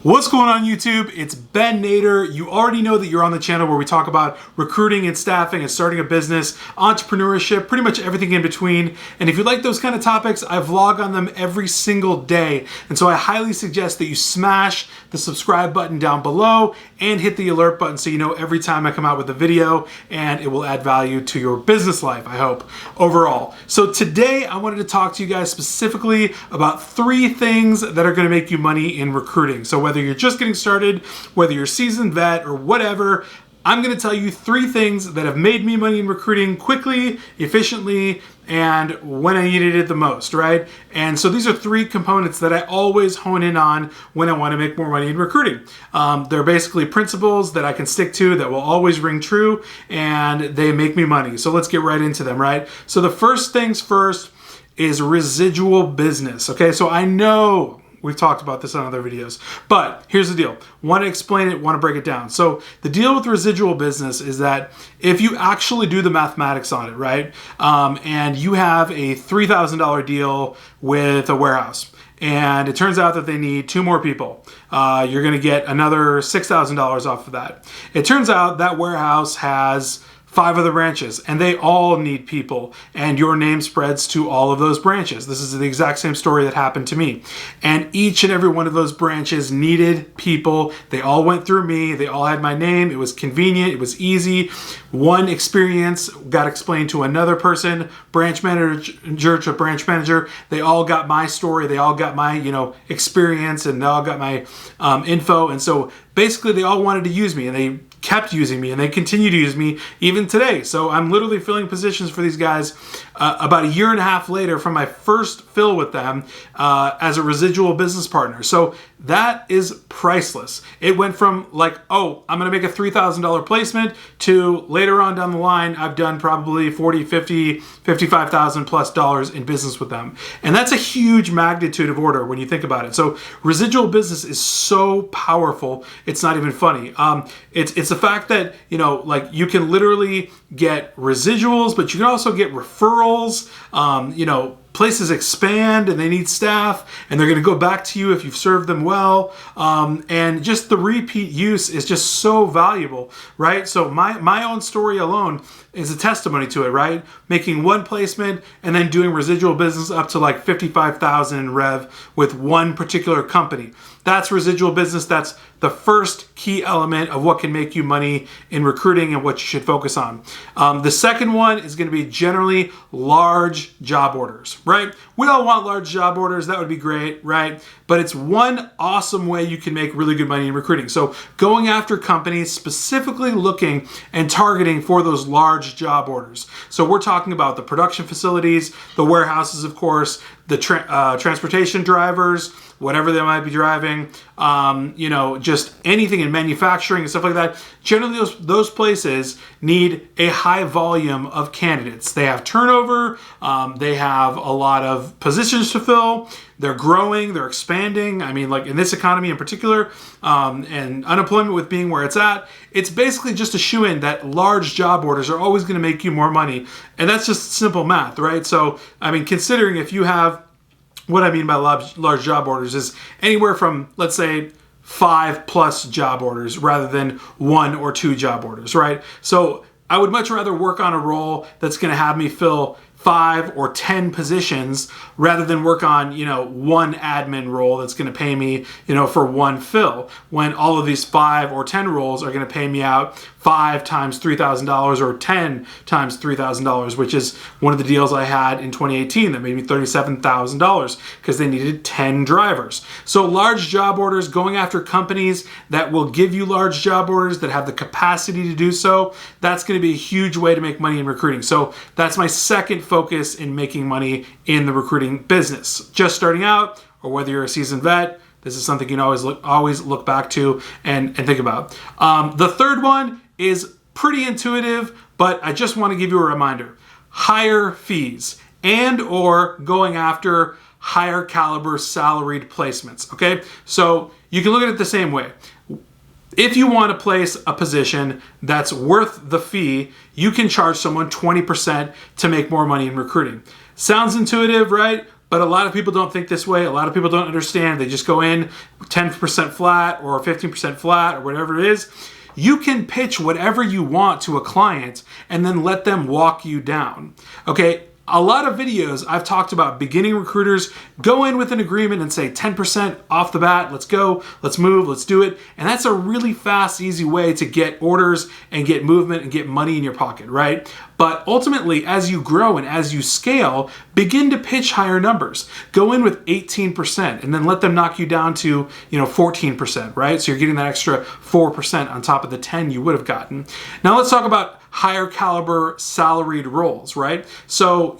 What's going on YouTube? It's Ben Nader. You already know that you're on the channel where we talk about recruiting and staffing and starting a business, entrepreneurship, pretty much everything in between. And if you like those kind of topics, I vlog on them every single day. And so I highly suggest that you smash the subscribe button down below and hit the alert button so you know every time I come out with a video, and it will add value to your business life, I hope, overall. So today I wanted to talk to you guys specifically about 3 things that are going to make you money in recruiting. So whether you're just getting started, whether you're a seasoned vet or whatever, I'm going to tell you 3 things that have made me money in recruiting quickly, efficiently, and when I needed it the most, right? And so these are 3 components that I always hone in on when I want to make more money in recruiting. They're basically principles that I can stick to that will always ring true, and they make me money. So let's get right into them, right? So the first things first is residual business, okay? So I know we've talked about this on other videos, but here's the deal. Want to explain it, want to break it down. So the deal with residual business is that if you actually do the mathematics on it, right, and you have a $3,000 deal with a warehouse, and it turns out that they need 2 more people, you're going to get another $6,000 off of that. It turns out that warehouse has 5 other branches, and they all need people, and your name spreads to all of those branches. This is the exact same story that happened to me. And each and every one of those branches needed people. They all went through me. They all had my name. It was convenient. It was easy. One experience got explained to another person, branch manager to branch manager. They all got my story. They all got my, experience, and they all got my info. And so basically they all wanted to use me, and they kept using me, and they continue to use me even today. So I'm literally filling positions for these guys about a year and a half later from my first fill with them as a residual business partner. So that is priceless. It went from like, oh, I'm going to make a $3,000 placement to later on down the line, I've done probably 40, 50, 55,000 plus dollars in business with them. And that's a huge magnitude of order when you think about it. So residual business is so powerful. It's not even funny. It's the fact that, like you can literally get residuals, but you can also get referrals, places expand and they need staff, and they're going to go back to you if you've served them well. And just the repeat use is just so valuable, right? So my own story alone is a testimony to it, right? Making 1 placement and then doing residual business up to like 55,000 in rev with one particular company. That's residual business. That's the first key element of what can make you money in recruiting and what you should focus on. The second one is going to be generally large job orders, right? We all want large job orders. That would be great, right? But it's one awesome way you can make really good money in recruiting. So going after companies, specifically looking and targeting for those large job orders. So we're talking about the production facilities, the warehouses, of course, the transportation drivers, whatever they might be driving, just anything in manufacturing and stuff like that. Generally, those places need a high volume of candidates. They have turnover. They have a lot of positions to fill. They're growing. They're expanding. I mean, like in this economy in particular, and unemployment with being where it's at, it's basically just a shoo-in that large job orders are always going to make you more money. And that's just simple math, right? So, I mean, considering if you have, what I mean by large job orders is anywhere from, let's say, 5+ job orders rather than 1 or 2 job orders, right? So I would much rather work on a role that's going to have me fill 5 or 10 positions rather than work on, 1 admin role that's going to pay me, for 1 fill, when all of these 5 or 10 roles are going to pay me out 5 times $3,000 or 10 times $3,000, which is one of the deals I had in 2018 that made me $37,000 because they needed 10 drivers. So large job orders, going after companies that will give you large job orders that have the capacity to do so, that's going to be a huge way to make money in recruiting. So that's my second focus in making money in the recruiting business. Just starting out, or whether you're a seasoned vet, this is something you can always look back to and think about. The third one is pretty intuitive, but I just want to give you a reminder. Higher fees and or going after higher caliber salaried placements, okay? So you can look at it the same way. If you want to place a position that's worth the fee, you can charge someone 20% to make more money in recruiting. Sounds intuitive, right? But a lot of people don't think this way. A lot of people don't understand. They just go in 10% flat or 15% flat or whatever it is. You can pitch whatever you want to a client and then let them walk you down. Okay? A lot of videos I've talked about beginning recruiters go in with an agreement and say 10% off the bat, let's go, let's move, let's do it. And that's a really fast, easy way to get orders and get movement and get money in your pocket, right? But ultimately, as you grow and as you scale, begin to pitch higher numbers. Go in with 18% and then let them knock you down to, 14%, right? So you're getting that extra 4% on top of the 10 you would have gotten. Now let's talk about higher caliber salaried roles, right? So,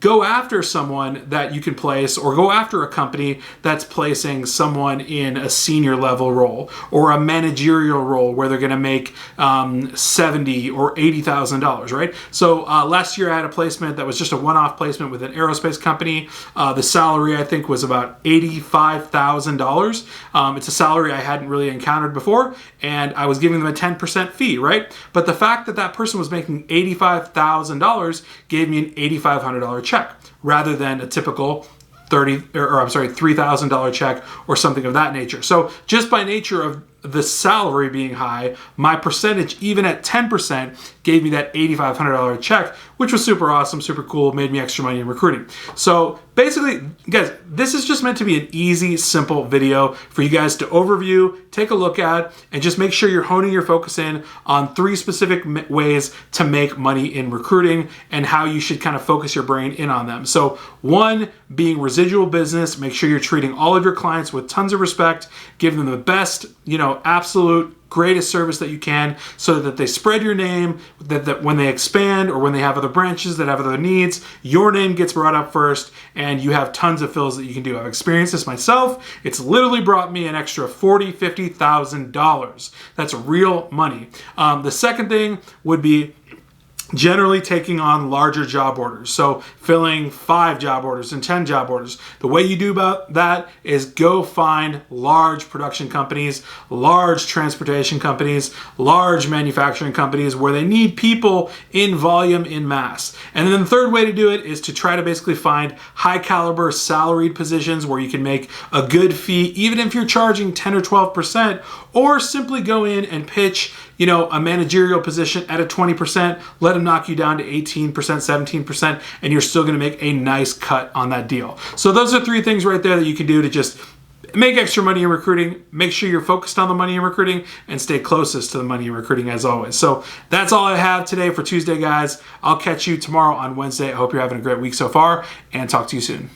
go after someone that you can place, or go after a company that's placing someone in a senior level role or a managerial role where they're going to make $70,000 or $80,000, right? So last year I had a placement that was just a one-off placement with an aerospace company. The salary I think was about $85,000. It's a salary I hadn't really encountered before, and I was giving them a 10% fee, right? But the fact that that person was making $85,000 gave me an $8,500 check rather than a typical $3,000 check or something of that nature. So just by nature of the salary being high, my percentage, even at 10%, gave me that $8,500 check, which was super awesome, super cool, made me extra money in recruiting. So basically, guys, this is just meant to be an easy, simple video for you guys to overview, take a look at, and just make sure you're honing your focus in on 3 specific ways to make money in recruiting and how you should kind of focus your brain in on them. So 1, being residual business, make sure you're treating all of your clients with tons of respect, give them the best, absolute greatest service that you can so that they spread your name, that when they expand or when they have other branches that have other needs, your name gets brought up first and you have tons of fills that you can do. I've experienced this myself. It's literally brought me an extra $40,000, $50,000. That's real money. The second thing would be generally taking on larger job orders. So filling 5 job orders and 10 job orders. The way you do about that is go find large production companies, large transportation companies, large manufacturing companies where they need people in volume, in mass. And then the third way to do it is to try to basically find high caliber salaried positions where you can make a good fee, even if you're charging 10 or 12%, or simply go in and pitch, a managerial position at a 20%, let them knock you down to 18%, 17%, and you're still gonna make a nice cut on that deal. So those are 3 things right there that you can do to just make extra money in recruiting, make sure you're focused on the money in recruiting, and stay closest to the money in recruiting as always. So that's all I have today for Tuesday, guys. I'll catch you tomorrow on Wednesday. I hope you're having a great week so far, and talk to you soon.